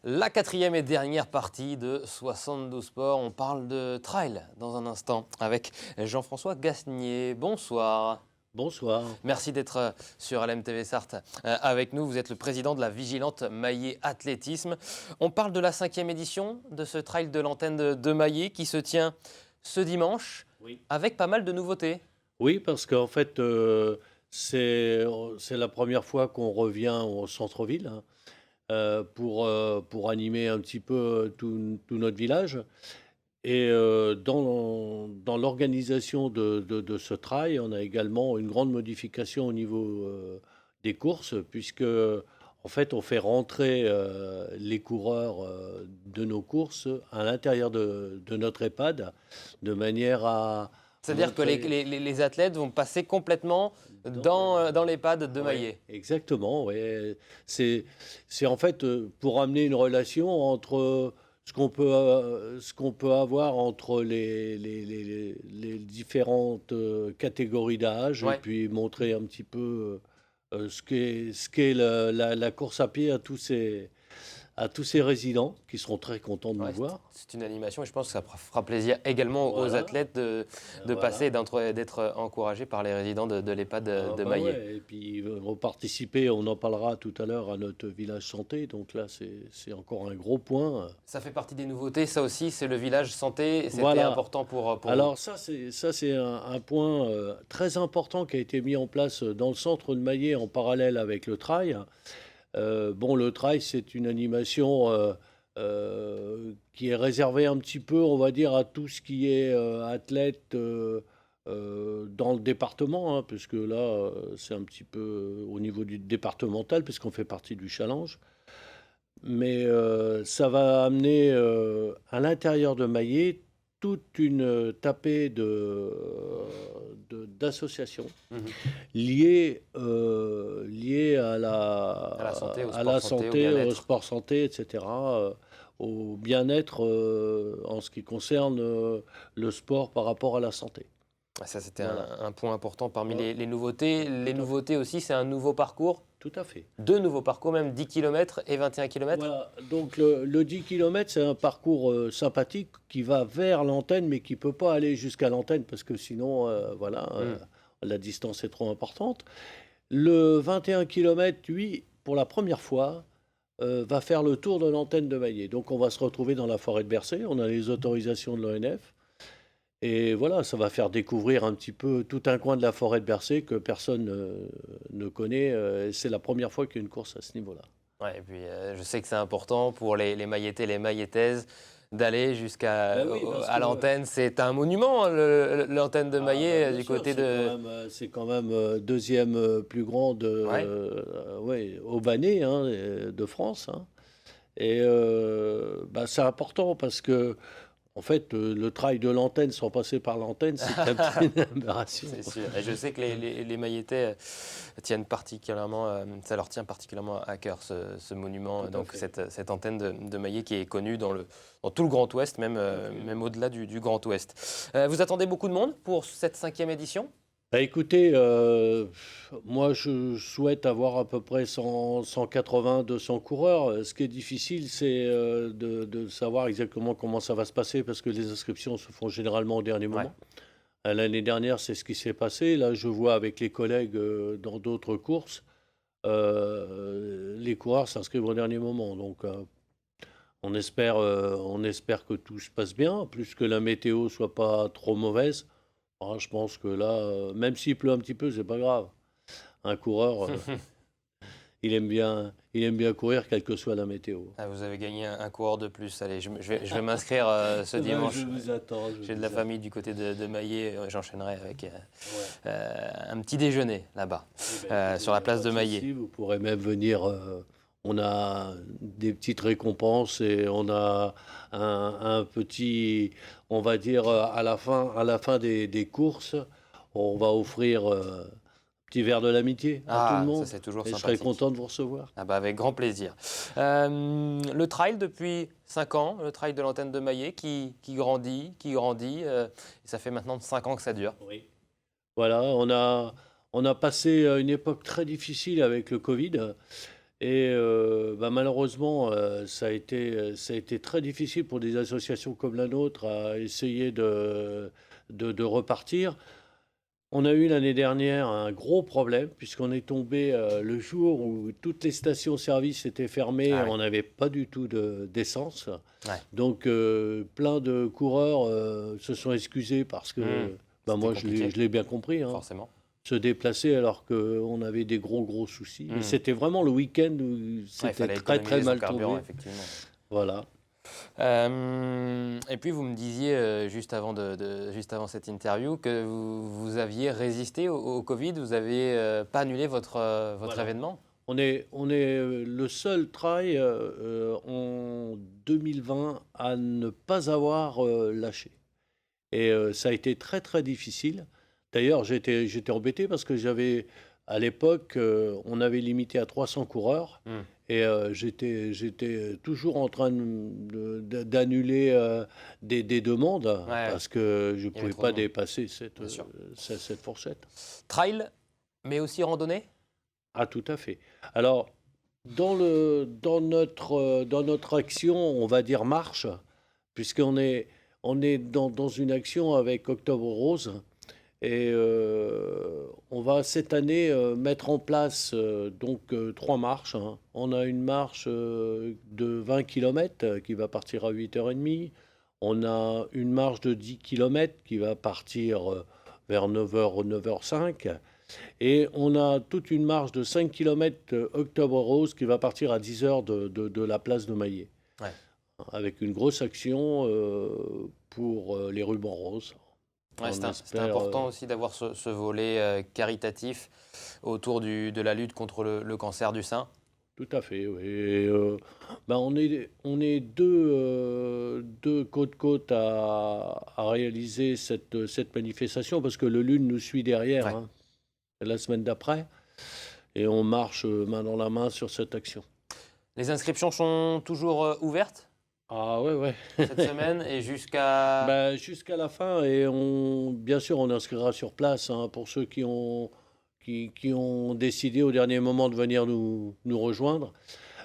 La quatrième et dernière partie de 72 Sports. On parle de trail dans un instant avec Jean-François Gasnier. Bonsoir. Bonsoir. Merci d'être sur LMTV Sarthe avec nous. Vous êtes le président de la Vigilante Maillé Athlétisme. On parle de la 5e édition de ce trail de l'antenne de Maillé qui se tient ce dimanche avec pas mal de nouveautés. Oui, parce qu'en fait, c'est la première fois qu'on revient au centre-ville hein, pour animer un petit peu tout notre village. Et dans l'organisation de ce trail, on a également une grande modification au niveau des courses, puisque en fait, on fait rentrer les coureurs de nos courses à l'intérieur de notre EHPAD, de manière à C'est-à-dire que montrer les athlètes vont passer complètement dans l'EHPAD de Maillé. exactement. Ouais. C'est en fait pour amener une relation entre ce qu'on peut avoir entre les différentes catégories d'âge et Ouais. puis montrer un petit peu ce qu'est la course à pied à tous ces résidents qui seront très contents de nous Ouais, voir. c'est une animation et je pense que ça fera plaisir également aux Voilà. athlètes de Voilà. passer et d'être encouragés par les résidents de l'EHPAD Ah de bah Maillé. ouais. Et puis ils vont participer, on en parlera tout à l'heure, à notre village santé. Donc là, c'est encore un gros point. Ça fait partie des nouveautés, ça aussi, c'est le village santé. C'était Voilà. important pour vous. Alors ça c'est un point très important qui a été mis en place dans le centre de Maillé en parallèle avec le trail. Bon, le trail, c'est une animation qui est réservée un petit peu, on va dire, à tout ce qui est athlète dans le département, hein, puisque là, c'est un petit peu au niveau du départemental, puisqu'on fait partie du challenge. Mais ça va amener à l'intérieur de Maillé toute une tapée d'associations Mhm. liées à la santé, au à sport la santé, au santé, au bien-être. sport santé, etc., au bien-être en ce qui concerne le sport par rapport à la santé. Ça, c'était Voilà. un point important parmi Ouais, les nouveautés. Les nouveautés aussi, c'est un nouveau parcours, tout à fait. 2 nouveaux parcours, même 10 km et 21 km. Voilà, donc le 10 km, c'est un parcours sympathique qui va vers l'antenne, mais qui ne peut pas aller jusqu'à l'antenne parce que sinon, la distance est trop importante. Le 21 km, lui, pour la première fois, va faire le tour de l'antenne de Maillé. Donc on va se retrouver dans la forêt de Bercé, on a les autorisations de l'ONF. Et voilà, ça va faire découvrir un petit peu tout un coin de la forêt de Bercé que personne ne connaît. C'est la première fois qu'il y a une course à ce niveau-là. Ouais, et puis je sais que c'est important pour les Maillettais, les Maillettaises d'aller Ben oui, parce à que l'antenne. C'est un monument, l'antenne de Maillet, bien du sûr, côté de... c'est quand même deuxième plus grande Ouais. aubanée hein, de France. Hein. Et c'est important parce que en fait, le trail de l'antenne sans passer par l'antenne, c'est un peu une aberration. C'est sûr. Et je sais que les Maillettais tiennent particulièrement, ça leur tient particulièrement à cœur ce monument, Tout à donc fait. cette antenne de Maillet qui est connue dans tout le Grand Ouest, même, même au-delà du Grand Ouest. Vous attendez beaucoup de monde pour cette 5e édition? Bah, écoutez, moi je souhaite avoir à peu près 180, 200 coureurs. Ce qui est difficile, c'est de savoir exactement comment ça va se passer parce que les inscriptions se font généralement au dernier Ouais. moment. L'année dernière, c'est ce qui s'est passé. Là, je vois avec les collègues dans d'autres courses, les coureurs s'inscrivent au dernier moment. Donc, on espère que tout se passe bien, plus que la météo soit pas trop mauvaise. Ah, je pense que là, même s'il pleut un petit peu, c'est pas grave. Un coureur, il aime bien courir, quelle que soit la météo. Ah, vous avez gagné un coureur de plus. Allez, je vais m'inscrire ce Eh ben, dimanche. je vous attends. J'ai de la famille du côté de Maillé. J'enchaînerai avec Ouais. un petit déjeuner là-bas, Eh ben, écoutez, sur la y a place pas de souci, Maillé. vous pourrez même venir. On a des petites récompenses et on a un petit, on va dire, à la fin des courses, on va offrir petit verre de l'amitié à tout le Ah, ça monde. c'est toujours Et je serai sympathique. content de vous recevoir. Ah bah avec grand plaisir. Le trail depuis 5 ans, le trail de l'antenne de Maillé qui grandit, et ça fait maintenant 5 ans que ça dure. Oui. Voilà, on a passé une époque très difficile avec le Covid. Et malheureusement, ça a été très difficile pour des associations comme la nôtre à essayer de repartir. On a eu l'année dernière un gros problème puisqu'on est tombé le jour où toutes les stations-service étaient fermées, Ah oui. on n'avait pas du tout d'essence. Ouais. Donc plein de coureurs se sont excusés parce Hmm. que, C'était moi compliqué, je l'ai bien compris, hein, forcément. se déplacer alors qu'on avait des gros soucis. Mais Hmm. c'était vraiment le week-end où Ouais, il c'était fallait très économiser son mal carburant, tombé. effectivement. Voilà. Et puis vous me disiez juste avant cette interview que vous aviez résisté au Covid, vous n'avez pas annulé votre Voilà. événement. On est le seul trail en 2020 à ne pas avoir lâché. Et ça a été très difficile. D'ailleurs, j'étais embêté parce que à l'époque, on avait limité à 300 coureurs. Hmm. Et j'étais toujours en train d'annuler des demandes Ouais, ouais. parce que je ne Il y avait pouvais trop de pas monde, dépasser bien sûr. cette fourchette. Trail, mais aussi randonnée. Ah, tout à fait. Alors, dans notre action, on va dire marche, on est dans une action avec Octobre Rose. Et on va cette année mettre en place 3 marches, hein. On a une marche de 20 km qui va partir à 8h30. On a une marche de 10 km qui va partir vers 9h, 9h05. Et on a toute une marche de 5 km Octobre Rose qui va partir à 10h de la place de Maillet, Ouais. avec une grosse action pour les rubans roses. Ouais, On c'était espère. important aussi d'avoir ce volet caritatif autour de la lutte contre le cancer du sein. Tout à fait, oui. Et, on est deux côte à réaliser cette manifestation parce que le Lune nous suit derrière, Ouais. hein, la semaine d'après, et on marche main dans la main sur cette action. Les inscriptions sont toujours ouvertes Ah ouais, ouais. cette semaine et jusqu'à... Jusqu'à la fin, et bien sûr, on inscrira sur place, hein, pour ceux qui ont décidé au dernier moment de venir nous rejoindre.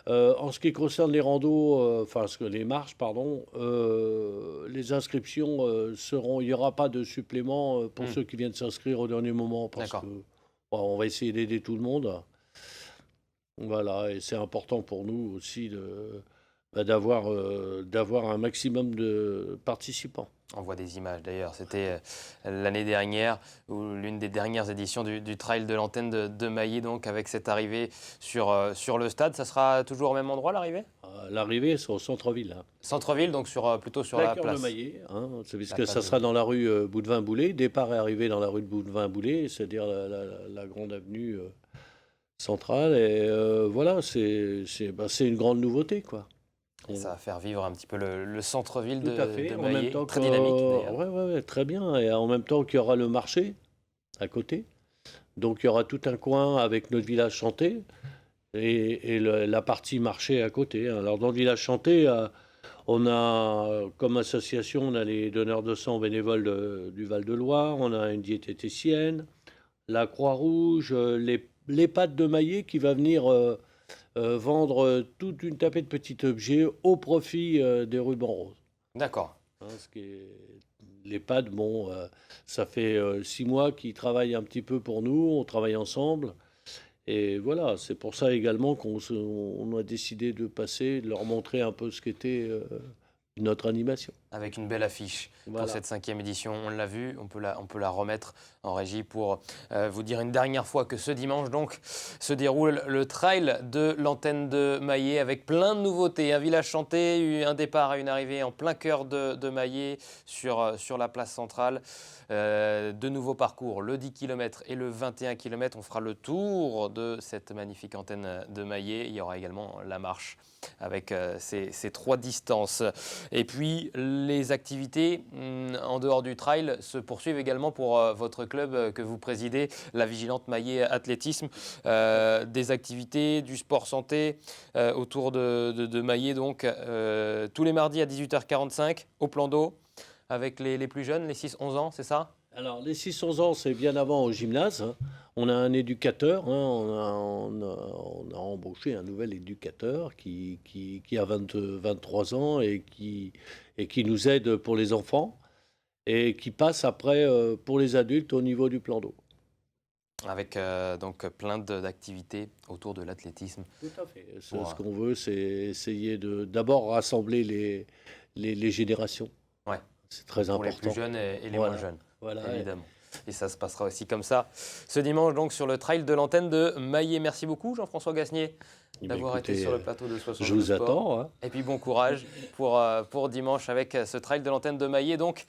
En ce qui concerne les randos, les marches, pardon, les inscriptions il n'y aura pas de supplément pour Hmm, ceux qui viennent s'inscrire au dernier moment parce que d'accord. on va essayer d'aider tout le monde. Voilà, et c'est important pour nous aussi d'avoir un maximum de participants. On voit des images d'ailleurs. C'était l'année dernière, ou l'une des dernières éditions du Trail de l'Antenne de Maillet, donc avec cette arrivée sur le stade. Ça sera toujours au même endroit l'arrivée? L'arrivée, c'est au centre-ville, hein. Centre-ville, donc plutôt sur Plein la cœur de place. Maillet, hein, La puisque place ça de sera Maillet. dans la rue Boudevin-Boulet. Départ et arrivée dans la rue de Boudevin-Boulet, c'est-à-dire la grande avenue centrale. Et voilà, c'est une grande nouveauté, quoi. Et On- ça va faire vivre un petit peu le centre-ville Tout à de fait. En même Maillet. temps Très dynamique d'ailleurs. ouais, très bien. Et en même temps qu'il y aura le marché à côté. Donc il y aura tout un coin avec notre village chanté et la partie marché à côté, hein. Alors dans le village chanté, on a comme association, on a les donneurs de sang bénévoles du Val-de-Loire, on a une diététicienne, la Croix-Rouge, l'EHPAD de Maillet qui va venir vendre toute une tapée de petits objets au profit des rubans roses. D'accord. Hein, l'EHPAD, bon, ça fait 6 mois qu'ils travaillent un petit peu pour nous, on travaille ensemble. Et voilà, c'est pour ça également on a décidé de passer, de leur montrer un peu ce qu'était notre animation. Avec une belle affiche pour Voilà. cette 5e édition. On l'a vu, on peut la remettre en régie pour vous dire une dernière fois que ce dimanche donc se déroule le trail de l'Antenne de Maillet avec plein de nouveautés. Un village chanté, un départ et une arrivée en plein cœur de Maillet sur la place centrale. De nouveaux parcours, le 10 km et le 21 km. On fera le tour de cette magnifique antenne de Maillet. Il y aura également la marche avec ces 3 distances. Et puis, les activités en dehors du trail se poursuivent également pour votre club que vous présidez, la Vigilante Maillet Athlétisme. Des activités, du sport santé autour de Maillet, donc tous les mardis à 18h45 au plan d'eau avec les plus jeunes, les 6-11 ans, c'est ça? Alors, les 600 ans, c'est bien avant au gymnase, hein. On a un éducateur, hein, on a embauché un nouvel éducateur qui a 23 ans et qui nous aide pour les enfants et qui passe après pour les adultes au niveau du plan d'eau. Avec donc plein d'activités autour de l'athlétisme. Tout à fait. Pour, Ce qu'on veut, c'est essayer de d'abord rassembler les générations. ouais, C'est très pour les plus important. jeunes et les moins Voilà, jeunes, voilà. évidemment. Et ça se passera aussi comme ça ce dimanche donc sur le trail de l'antenne de Maillé. Merci beaucoup Jean-François Gasnier Eh bien, d'avoir été écoutez, sur le plateau de 72 je vous Sport. attends, hein. Et puis bon courage pour dimanche avec ce trail de l'antenne de Maillé. Donc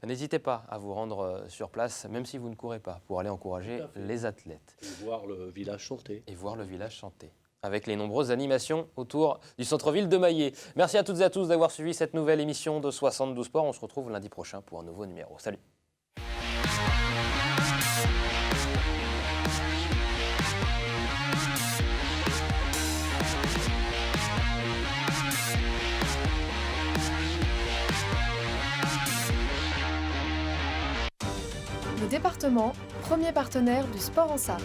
n'hésitez pas à vous rendre sur place, même si vous ne courez pas, pour aller encourager Tout à fait. les athlètes Et voir le village chanter. et voir le village chanter, avec les nombreuses animations autour du centre-ville de Maillé. Merci à toutes et à tous d'avoir suivi cette nouvelle émission de 72 Sport. On se retrouve lundi prochain pour un nouveau numéro. Salut. Le département, premier partenaire du sport en Sarthe.